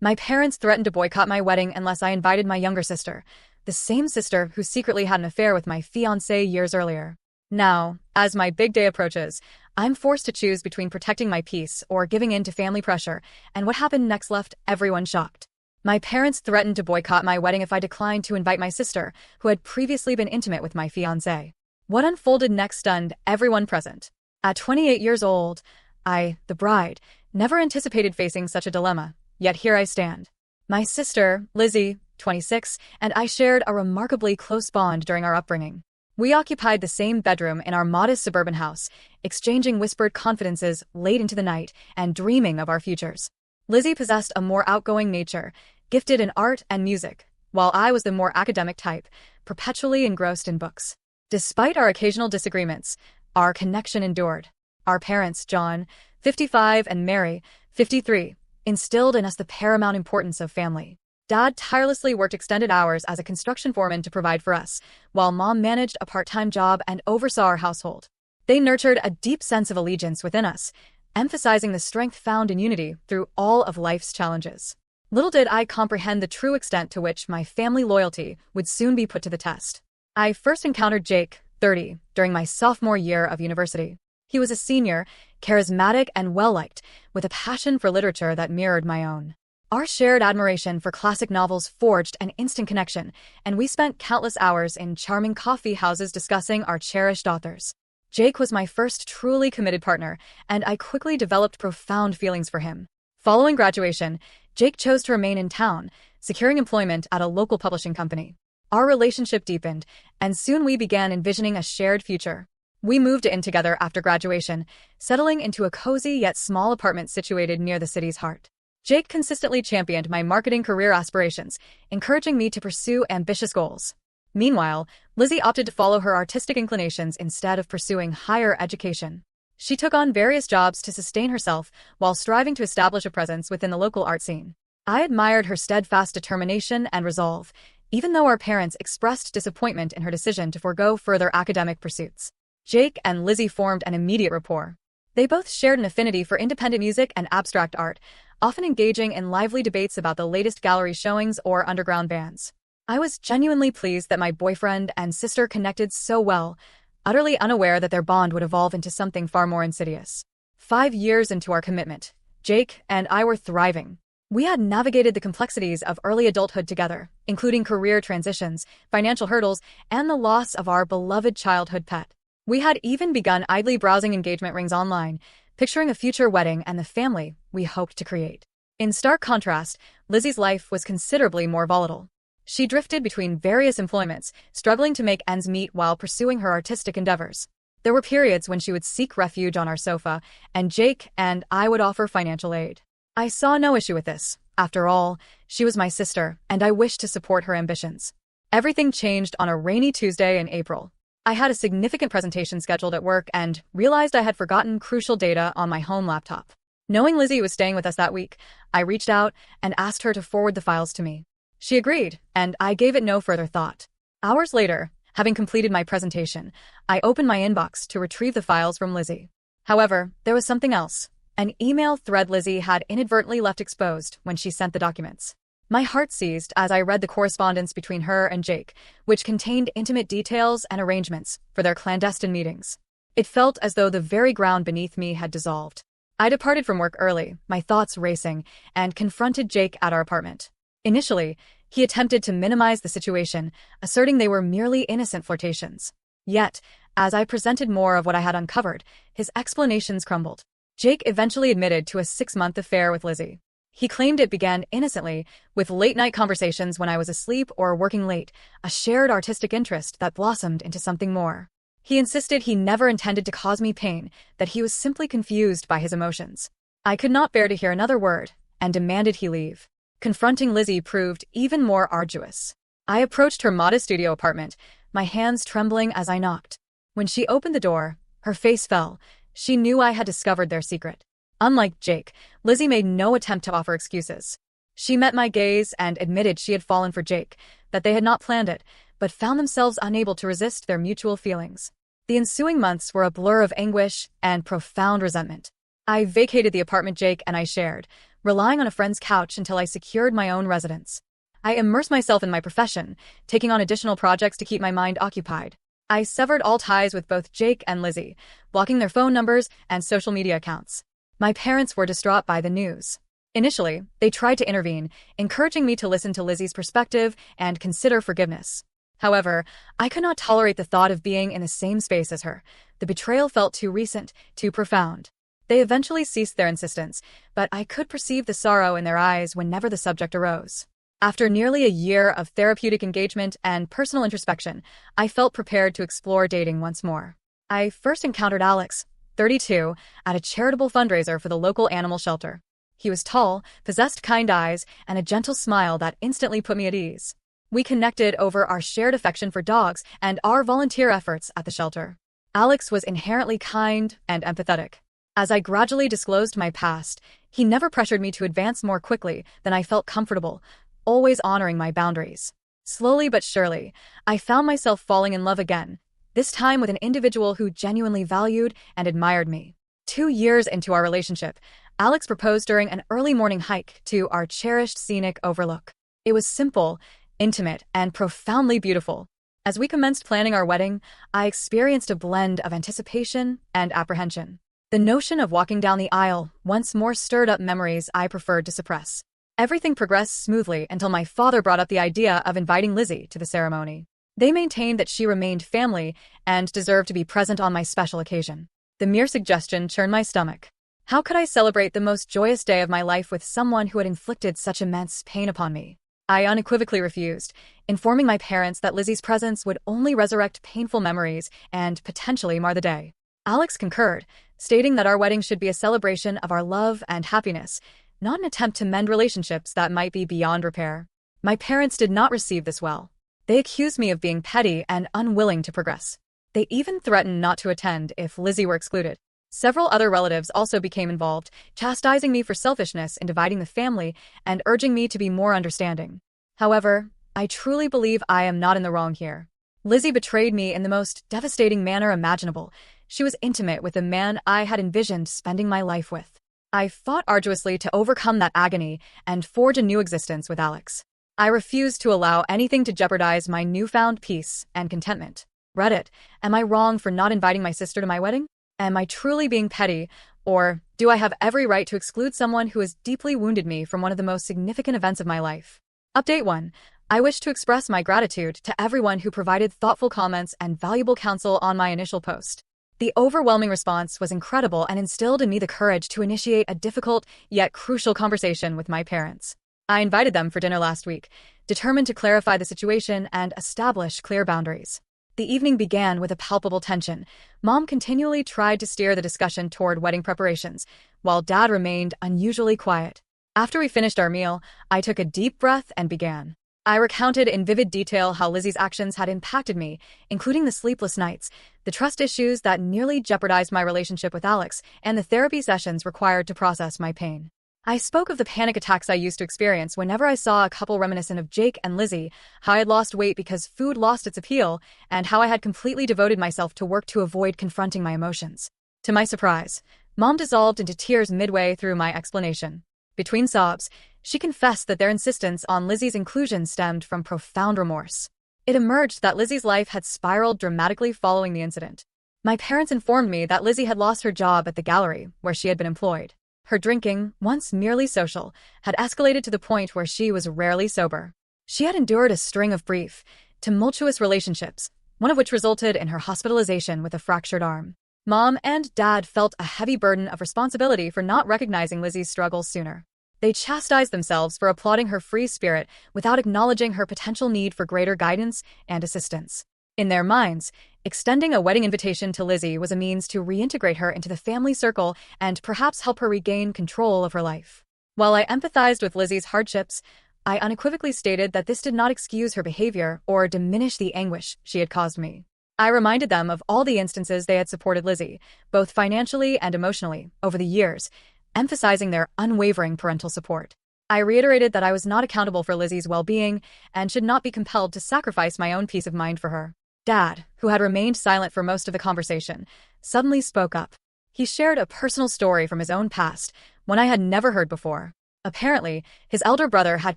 My parents threatened to boycott my wedding unless I invited my younger sister, the same sister who secretly had an affair with my fiancé years earlier. Now, as my big day approaches, I'm forced to choose between protecting my peace or giving in to family pressure, and what happened next left everyone shocked. My parents threatened to boycott my wedding if I declined to invite my sister, who had previously been intimate with my fiancé. What unfolded next stunned everyone present. At 28 years old, I, the bride, never anticipated facing such a dilemma, yet here I stand. My sister, Lizzie, 26, and I shared a remarkably close bond during our upbringing. We occupied the same bedroom in our modest suburban house, exchanging whispered confidences late into the night and dreaming of our futures. Lizzie possessed a more outgoing nature, gifted in art and music, while I was the more academic type, perpetually engrossed in books. Despite our occasional disagreements, our connection endured. Our parents, John, 55, and Mary, 53, instilled in us the paramount importance of family. Dad tirelessly worked extended hours as a construction foreman to provide for us, while Mom managed a part-time job and oversaw our household. They nurtured a deep sense of allegiance within us, emphasizing the strength found in unity through all of life's challenges. Little did I comprehend the true extent to which my family loyalty would soon be put to the test. I first encountered Jake, 30, during my sophomore year of university. He was a senior, charismatic and well-liked, with a passion for literature that mirrored my own. Our shared admiration for classic novels forged an instant connection, and we spent countless hours in charming coffee houses discussing our cherished authors. Jake was my first truly committed partner, and I quickly developed profound feelings for him. Following graduation, Jake chose to remain in town, securing employment at a local publishing company. Our relationship deepened, and soon we began envisioning a shared future. We moved in together after graduation, settling into a cozy yet small apartment situated near the city's heart. Jake consistently championed my marketing career aspirations, encouraging me to pursue ambitious goals. Meanwhile, Lizzie opted to follow her artistic inclinations instead of pursuing higher education. She took on various jobs to sustain herself while striving to establish a presence within the local art scene. I admired her steadfast determination and resolve, even though our parents expressed disappointment in her decision to forego further academic pursuits. Jake and Lizzie formed an immediate rapport. They both shared an affinity for independent music and abstract art, often engaging in lively debates about the latest gallery showings or underground bands. I was genuinely pleased that my boyfriend and sister connected so well, utterly unaware that their bond would evolve into something far more insidious. 5 years into our commitment, Jake and I were thriving. We had navigated the complexities of early adulthood together, including career transitions, financial hurdles, and the loss of our beloved childhood pet. We had even begun idly browsing engagement rings online, picturing a future wedding and the family we hoped to create. In stark contrast, Lizzie's life was considerably more volatile. She drifted between various employments, struggling to make ends meet while pursuing her artistic endeavors. There were periods when she would seek refuge on our sofa, and Jake and I would offer financial aid. I saw no issue with this. After all, she was my sister, and I wished to support her ambitions. Everything changed on a rainy Tuesday in April. I had a significant presentation scheduled at work and realized I had forgotten crucial data on my home laptop. Knowing Lizzie was staying with us that week, I reached out and asked her to forward the files to me. She agreed, and I gave it no further thought. Hours later, having completed my presentation, I opened my inbox to retrieve the files from Lizzie. However, there was something else. An email thread Lizzie had inadvertently left exposed when she sent the documents. My heart seized as I read the correspondence between her and Jake, which contained intimate details and arrangements for their clandestine meetings. It felt as though the very ground beneath me had dissolved. I departed from work early, my thoughts racing, and confronted Jake at our apartment. Initially, he attempted to minimize the situation, asserting they were merely innocent flirtations. Yet, as I presented more of what I had uncovered, his explanations crumbled. Jake eventually admitted to a 6-month affair with Lizzie. He claimed it began innocently, with late-night conversations when I was asleep or working late, a shared artistic interest that blossomed into something more. He insisted he never intended to cause me pain, that he was simply confused by his emotions. I could not bear to hear another word, and demanded he leave. Confronting Lizzie proved even more arduous. I approached her modest studio apartment, my hands trembling as I knocked. When she opened the door, her face fell. She knew I had discovered their secret. Unlike Jake, Lizzie made no attempt to offer excuses. She met my gaze and admitted she had fallen for Jake, that they had not planned it, but found themselves unable to resist their mutual feelings. The ensuing months were a blur of anguish and profound resentment. I vacated the apartment Jake and I shared, relying on a friend's couch until I secured my own residence. I immersed myself in my profession, taking on additional projects to keep my mind occupied. I severed all ties with both Jake and Lizzie, blocking their phone numbers and social media accounts. My parents were distraught by the news. Initially, they tried to intervene, encouraging me to listen to Lizzie's perspective and consider forgiveness. However, I could not tolerate the thought of being in the same space as her. The betrayal felt too recent, too profound. They eventually ceased their insistence, but I could perceive the sorrow in their eyes whenever the subject arose. After nearly a year of therapeutic engagement and personal introspection, I felt prepared to explore dating once more. I first encountered Alex, 32, at a charitable fundraiser for the local animal shelter. He was tall, possessed kind eyes, and a gentle smile that instantly put me at ease. We connected over our shared affection for dogs and our volunteer efforts at the shelter. Alex was inherently kind and empathetic. As I gradually disclosed my past, he never pressured me to advance more quickly than I felt comfortable, always honoring my boundaries. Slowly but surely, I found myself falling in love again, this time with an individual who genuinely valued and admired me. 2 years into our relationship, Alex proposed during an early morning hike to our cherished scenic overlook. It was simple, intimate, and profoundly beautiful. As we commenced planning our wedding, I experienced a blend of anticipation and apprehension. The notion of walking down the aisle once more stirred up memories I preferred to suppress. Everything progressed smoothly until my father brought up the idea of inviting Lizzie to the ceremony. They maintained that she remained family and deserved to be present on my special occasion. The mere suggestion churned my stomach. How could I celebrate the most joyous day of my life with someone who had inflicted such immense pain upon me? I unequivocally refused, informing my parents that Lizzie's presence would only resurrect painful memories and potentially mar the day. Alex concurred, stating that our wedding should be a celebration of our love and happiness, not an attempt to mend relationships that might be beyond repair. My parents did not receive this well. They accused me of being petty and unwilling to progress. They even threatened not to attend if Lizzie were excluded. Several other relatives also became involved, chastising me for selfishness in dividing the family and urging me to be more understanding. However, I truly believe I am not in the wrong here. Lizzie betrayed me in the most devastating manner imaginable. She was intimate with the man I had envisioned spending my life with. I fought arduously to overcome that agony and forge a new existence with Alex. I refused to allow anything to jeopardize my newfound peace and contentment. Reddit, am I wrong for not inviting my sister to my wedding? Am I truly being petty, or do I have every right to exclude someone who has deeply wounded me from one of the most significant events of my life? Update 1. I wish to express my gratitude to everyone who provided thoughtful comments and valuable counsel on my initial post. The overwhelming response was incredible and instilled in me the courage to initiate a difficult yet crucial conversation with my parents. I invited them for dinner last week, determined to clarify the situation and establish clear boundaries. The evening began with a palpable tension. Mom continually tried to steer the discussion toward wedding preparations, while Dad remained unusually quiet. After we finished our meal, I took a deep breath and began. I recounted in vivid detail how Lizzie's actions had impacted me, including the sleepless nights, the trust issues that nearly jeopardized my relationship with Alex, and the therapy sessions required to process my pain. I spoke of the panic attacks I used to experience whenever I saw a couple reminiscent of Jake and Lizzie, how I had lost weight because food lost its appeal, and how I had completely devoted myself to work to avoid confronting my emotions. To my surprise, Mom dissolved into tears midway through my explanation. Between sobs, she confessed that their insistence on Lizzie's inclusion stemmed from profound remorse. It emerged that Lizzie's life had spiraled dramatically following the incident. My parents informed me that Lizzie had lost her job at the gallery where she had been employed. Her drinking, once merely social, had escalated to the point where she was rarely sober. She had endured a string of brief, tumultuous relationships, one of which resulted in her hospitalization with a fractured arm. Mom and Dad felt a heavy burden of responsibility for not recognizing Lizzie's struggles sooner. They chastised themselves for applauding her free spirit without acknowledging her potential need for greater guidance and assistance. In their minds, extending a wedding invitation to Lizzie was a means to reintegrate her into the family circle and perhaps help her regain control of her life. While I empathized with Lizzie's hardships, I unequivocally stated that this did not excuse her behavior or diminish the anguish she had caused me. I reminded them of all the instances they had supported Lizzie, both financially and emotionally, over the years, emphasizing their unwavering parental support. I reiterated that I was not accountable for Lizzie's well-being and should not be compelled to sacrifice my own peace of mind for her. Dad, who had remained silent for most of the conversation, suddenly spoke up. He shared a personal story from his own past, one I had never heard before. Apparently, his elder brother had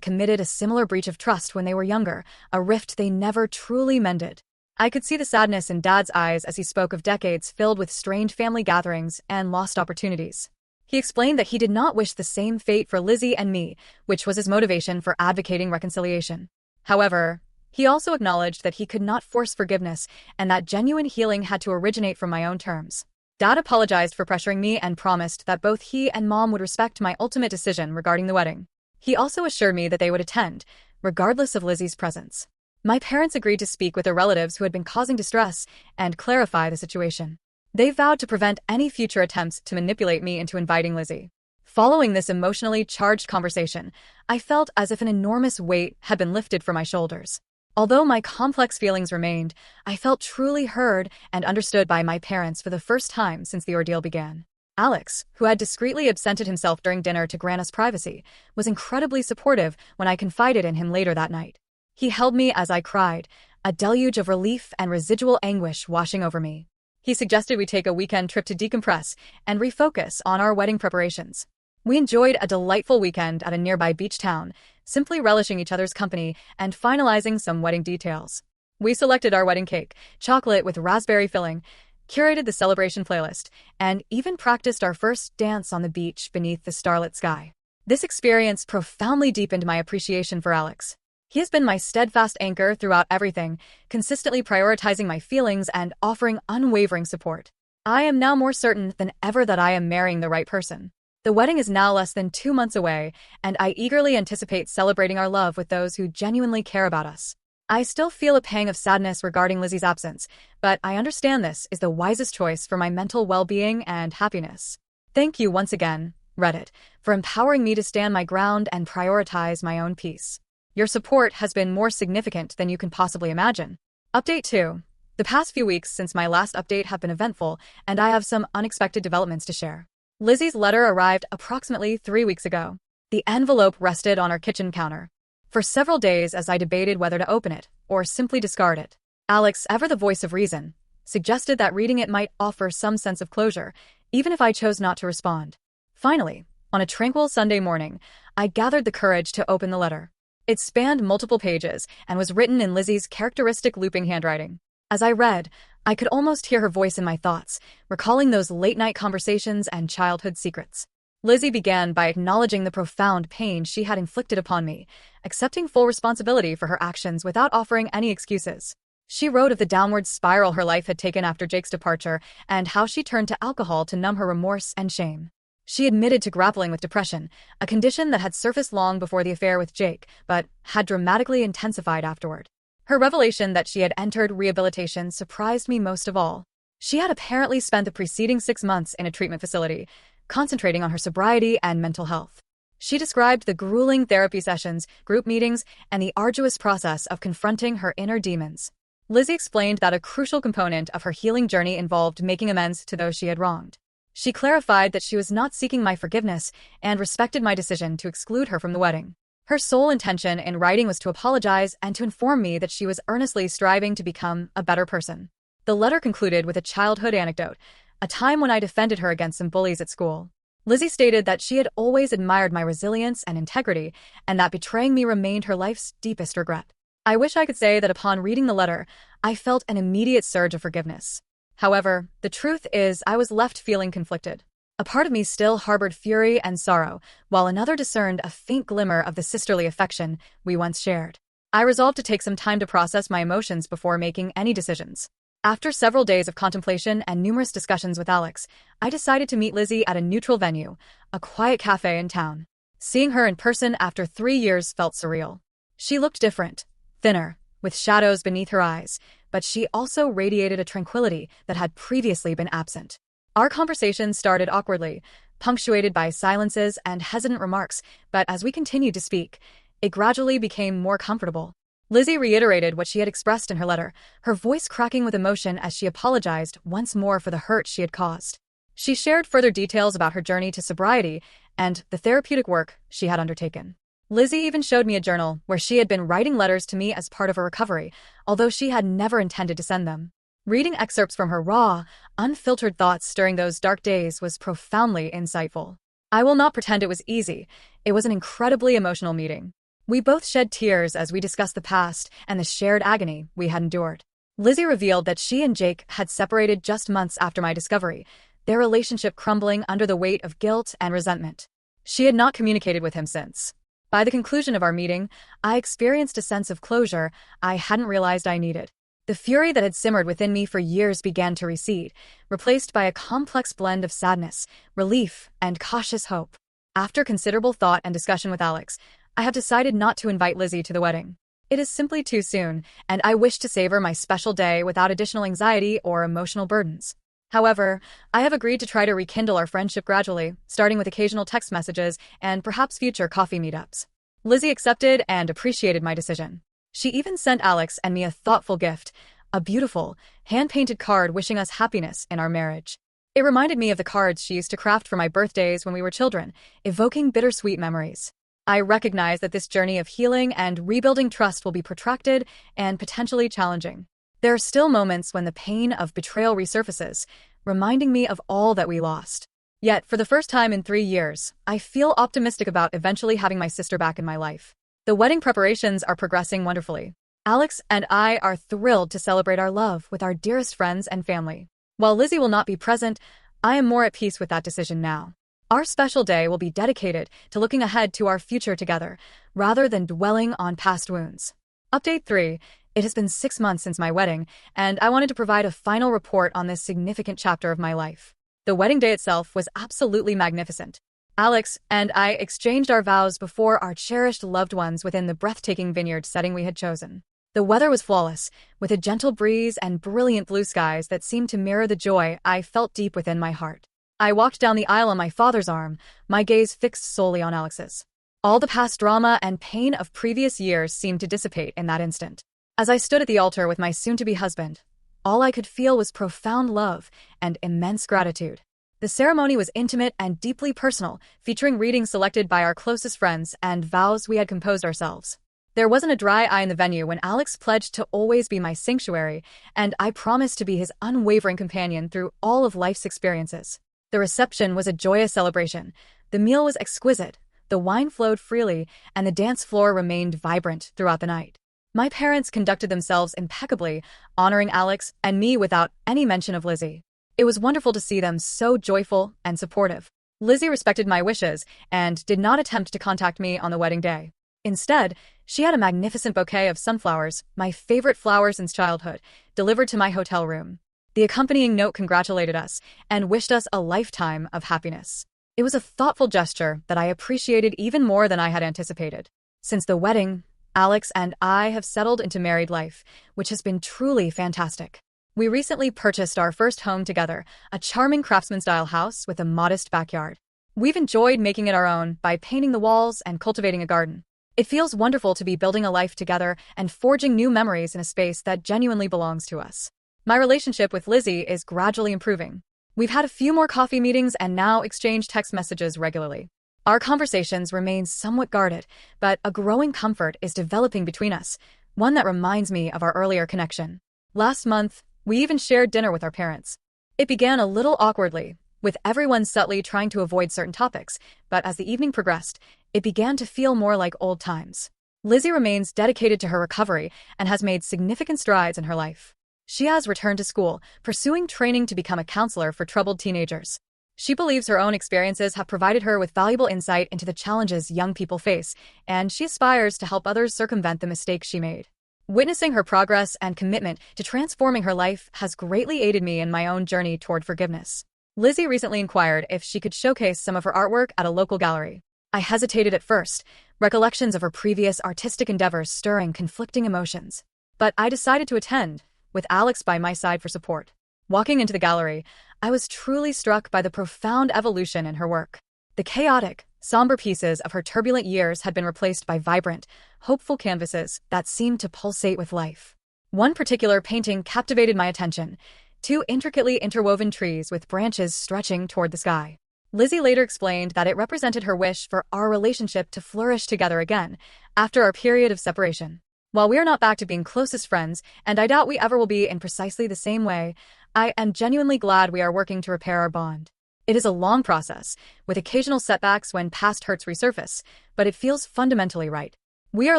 committed a similar breach of trust when they were younger, a rift they never truly mended. I could see the sadness in Dad's eyes as he spoke of decades filled with strained family gatherings and lost opportunities. He explained that he did not wish the same fate for Lizzie and me, which was his motivation for advocating reconciliation. However, he also acknowledged that he could not force forgiveness and that genuine healing had to originate from my own terms. Dad apologized for pressuring me and promised that both he and Mom would respect my ultimate decision regarding the wedding. He also assured me that they would attend, regardless of Lizzie's presence. My parents agreed to speak with their relatives who had been causing distress and clarify the situation. They vowed to prevent any future attempts to manipulate me into inviting Lizzie. Following this emotionally charged conversation, I felt as if an enormous weight had been lifted from my shoulders. Although my complex feelings remained, I felt truly heard and understood by my parents for the first time since the ordeal began. Alex, who had discreetly absented himself during dinner to grant us privacy, was incredibly supportive when I confided in him later that night. He held me as I cried, a deluge of relief and residual anguish washing over me. He suggested we take a weekend trip to decompress and refocus on our wedding preparations. We enjoyed a delightful weekend at a nearby beach town, simply relishing each other's company and finalizing some wedding details. We selected our wedding cake, chocolate with raspberry filling, curated the celebration playlist, and even practiced our first dance on the beach beneath the starlit sky. This experience profoundly deepened my appreciation for Alex. He has been my steadfast anchor throughout everything, consistently prioritizing my feelings and offering unwavering support. I am now more certain than ever that I am marrying the right person. The wedding is now less than 2 months away, and I eagerly anticipate celebrating our love with those who genuinely care about us. I still feel a pang of sadness regarding Lizzie's absence, but I understand this is the wisest choice for my mental well-being and happiness. Thank you once again, Reddit, for empowering me to stand my ground and prioritize my own peace. Your support has been more significant than you can possibly imagine. Update 2. The past few weeks since my last update have been eventful, and I have some unexpected developments to share. Lizzie's letter arrived approximately 3 weeks ago. The envelope rested on our kitchen counter. For several days as I debated whether to open it or simply discard it, Alex, ever the voice of reason, suggested that reading it might offer some sense of closure, even if I chose not to respond. Finally, on a tranquil Sunday morning, I gathered the courage to open the letter. It spanned multiple pages and was written in Lizzie's characteristic looping handwriting. As I read, I could almost hear her voice in my thoughts, recalling those late-night conversations and childhood secrets. Lizzie began by acknowledging the profound pain she had inflicted upon me, accepting full responsibility for her actions without offering any excuses. She wrote of the downward spiral her life had taken after Jake's departure and how she turned to alcohol to numb her remorse and shame. She admitted to grappling with depression, a condition that had surfaced long before the affair with Jake, but had dramatically intensified afterward. Her revelation that she had entered rehabilitation surprised me most of all. She had apparently spent the preceding 6 months in a treatment facility, concentrating on her sobriety and mental health. She described the grueling therapy sessions, group meetings, and the arduous process of confronting her inner demons. Lizzie explained that a crucial component of her healing journey involved making amends to those she had wronged. She clarified that she was not seeking my forgiveness and respected my decision to exclude her from the wedding. Her sole intention in writing was to apologize and to inform me that she was earnestly striving to become a better person. The letter concluded with a childhood anecdote, a time when I defended her against some bullies at school. Lizzie stated that she had always admired my resilience and integrity, and that betraying me remained her life's deepest regret. I wish I could say that upon reading the letter, I felt an immediate surge of forgiveness. However, the truth is I was left feeling conflicted. A part of me still harbored fury and sorrow, while another discerned a faint glimmer of the sisterly affection we once shared. I resolved to take some time to process my emotions before making any decisions. After several days of contemplation and numerous discussions with Alex, I decided to meet Lizzie at a neutral venue, a quiet cafe in town. Seeing her in person after 3 years felt surreal. She looked different, thinner, with shadows beneath her eyes, but she also radiated a tranquility that had previously been absent. Our conversation started awkwardly, punctuated by silences and hesitant remarks, but as we continued to speak, it gradually became more comfortable. Lizzie reiterated what she had expressed in her letter, her voice cracking with emotion as she apologized once more for the hurt she had caused. She shared further details about her journey to sobriety and the therapeutic work she had undertaken. Lizzie even showed me a journal where she had been writing letters to me as part of her recovery, although she had never intended to send them. Reading excerpts from her raw, unfiltered thoughts during those dark days was profoundly insightful. I will not pretend it was easy. It was an incredibly emotional meeting. We both shed tears as we discussed the past and the shared agony we had endured. Lizzie revealed that she and Jake had separated just months after my discovery, their relationship crumbling under the weight of guilt and resentment. She had not communicated with him since. By the conclusion of our meeting, I experienced a sense of closure I hadn't realized I needed. The fury that had simmered within me for years began to recede, replaced by a complex blend of sadness, relief, and cautious hope. After considerable thought and discussion with Alex, I have decided not to invite Lizzie to the wedding. It is simply too soon, and I wish to savor my special day without additional anxiety or emotional burdens. However, I have agreed to try to rekindle our friendship gradually, starting with occasional text messages and perhaps future coffee meetups. Lizzie accepted and appreciated my decision. She even sent Alex and me a thoughtful gift, a beautiful, hand-painted card wishing us happiness in our marriage. It reminded me of the cards she used to craft for my birthdays when we were children, evoking bittersweet memories. I recognize that this journey of healing and rebuilding trust will be protracted and potentially challenging. There are still moments when the pain of betrayal resurfaces, reminding me of all that we lost. Yet, for the first time in 3 years, I feel optimistic about eventually having my sister back in my life. The wedding preparations are progressing wonderfully. Alex and I are thrilled to celebrate our love with our dearest friends and family. While Lizzie will not be present, I am more at peace with that decision now. Our special day will be dedicated to looking ahead to our future together, rather than dwelling on past wounds. Update 3. It has been 6 months since my wedding, and I wanted to provide a final report on this significant chapter of my life. The wedding day itself was absolutely magnificent. Alex and I exchanged our vows before our cherished loved ones within the breathtaking vineyard setting we had chosen. The weather was flawless, with a gentle breeze and brilliant blue skies that seemed to mirror the joy I felt deep within my heart. I walked down the aisle on my father's arm, my gaze fixed solely on Alex's. All the past drama and pain of previous years seemed to dissipate in that instant. As I stood at the altar with my soon-to-be husband, all I could feel was profound love and immense gratitude. The ceremony was intimate and deeply personal, featuring readings selected by our closest friends and vows we had composed ourselves. There wasn't a dry eye in the venue when Alex pledged to always be my sanctuary, and I promised to be his unwavering companion through all of life's experiences. The reception was a joyous celebration. The meal was exquisite, the wine flowed freely, and the dance floor remained vibrant throughout the night. My parents conducted themselves impeccably, honoring Alex and me without any mention of Lizzie. It was wonderful to see them so joyful and supportive. Lizzie respected my wishes and did not attempt to contact me on the wedding day. Instead, she had a magnificent bouquet of sunflowers, my favorite flower since childhood, delivered to my hotel room. The accompanying note congratulated us and wished us a lifetime of happiness. It was a thoughtful gesture that I appreciated even more than I had anticipated. Since the wedding, Alex and I have settled into married life, which has been truly fantastic. We recently purchased our first home together, a charming craftsman-style house with a modest backyard. We've enjoyed making it our own by painting the walls and cultivating a garden. It feels wonderful to be building a life together and forging new memories in a space that genuinely belongs to us. My relationship with Lizzie is gradually improving. We've had a few more coffee meetings and now exchange text messages regularly. Our conversations remain somewhat guarded, but a growing comfort is developing between us, one that reminds me of our earlier connection. Last month, we even shared dinner with our parents. It began a little awkwardly, with everyone subtly trying to avoid certain topics, but as the evening progressed, it began to feel more like old times. Lizzie remains dedicated to her recovery and has made significant strides in her life. She has returned to school, pursuing training to become a counselor for troubled teenagers. She believes her own experiences have provided her with valuable insight into the challenges young people face, and she aspires to help others circumvent the mistakes she made. Witnessing her progress and commitment to transforming her life has greatly aided me in my own journey toward forgiveness. Lizzie recently inquired if she could showcase some of her artwork at a local gallery. I hesitated at first, recollections of her previous artistic endeavors stirring conflicting emotions. But I decided to attend, with Alex by my side for support. Walking into the gallery, I was truly struck by the profound evolution in her work. The chaotic, somber pieces of her turbulent years had been replaced by vibrant, hopeful canvases that seemed to pulsate with life. One particular painting captivated my attention, 2 intricately interwoven trees with branches stretching toward the sky. Lizzie later explained that it represented her wish for our relationship to flourish together again, after our period of separation. While we are not back to being closest friends, and I doubt we ever will be in precisely the same way, I am genuinely glad we are working to repair our bond. It is a long process, with occasional setbacks when past hurts resurface, but it feels fundamentally right. We are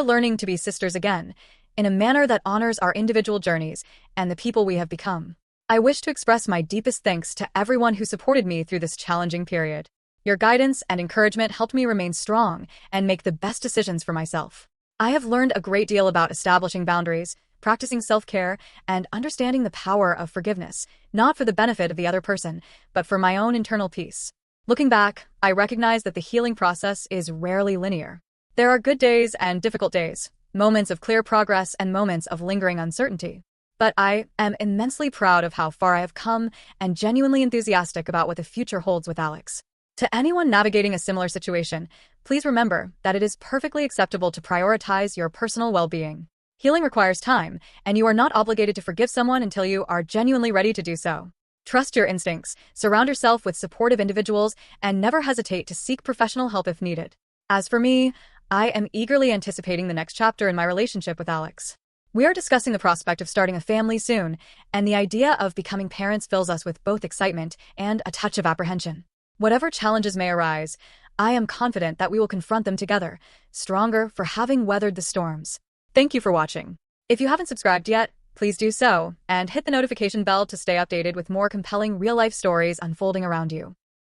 learning to be sisters again, in a manner that honors our individual journeys and the people we have become. I wish to express my deepest thanks to everyone who supported me through this challenging period. Your guidance and encouragement helped me remain strong and make the best decisions for myself. I have learned a great deal about establishing boundaries, practicing self-care, and understanding the power of forgiveness, not for the benefit of the other person, but for my own internal peace. Looking back, I recognize that the healing process is rarely linear. There are good days and difficult days, moments of clear progress and moments of lingering uncertainty. But I am immensely proud of how far I have come and genuinely enthusiastic about what the future holds with Alex. To anyone navigating a similar situation, please remember that it is perfectly acceptable to prioritize your personal well-being. Healing requires time, and you are not obligated to forgive someone until you are genuinely ready to do so. Trust your instincts, surround yourself with supportive individuals, and never hesitate to seek professional help if needed. As for me, I am eagerly anticipating the next chapter in my relationship with Alex. We are discussing the prospect of starting a family soon, and the idea of becoming parents fills us with both excitement and a touch of apprehension. Whatever challenges may arise, I am confident that we will confront them together, stronger for having weathered the storms. Thank you for watching. If you haven't subscribed yet, please do so, and hit the notification bell to stay updated with more compelling real-life stories unfolding around you.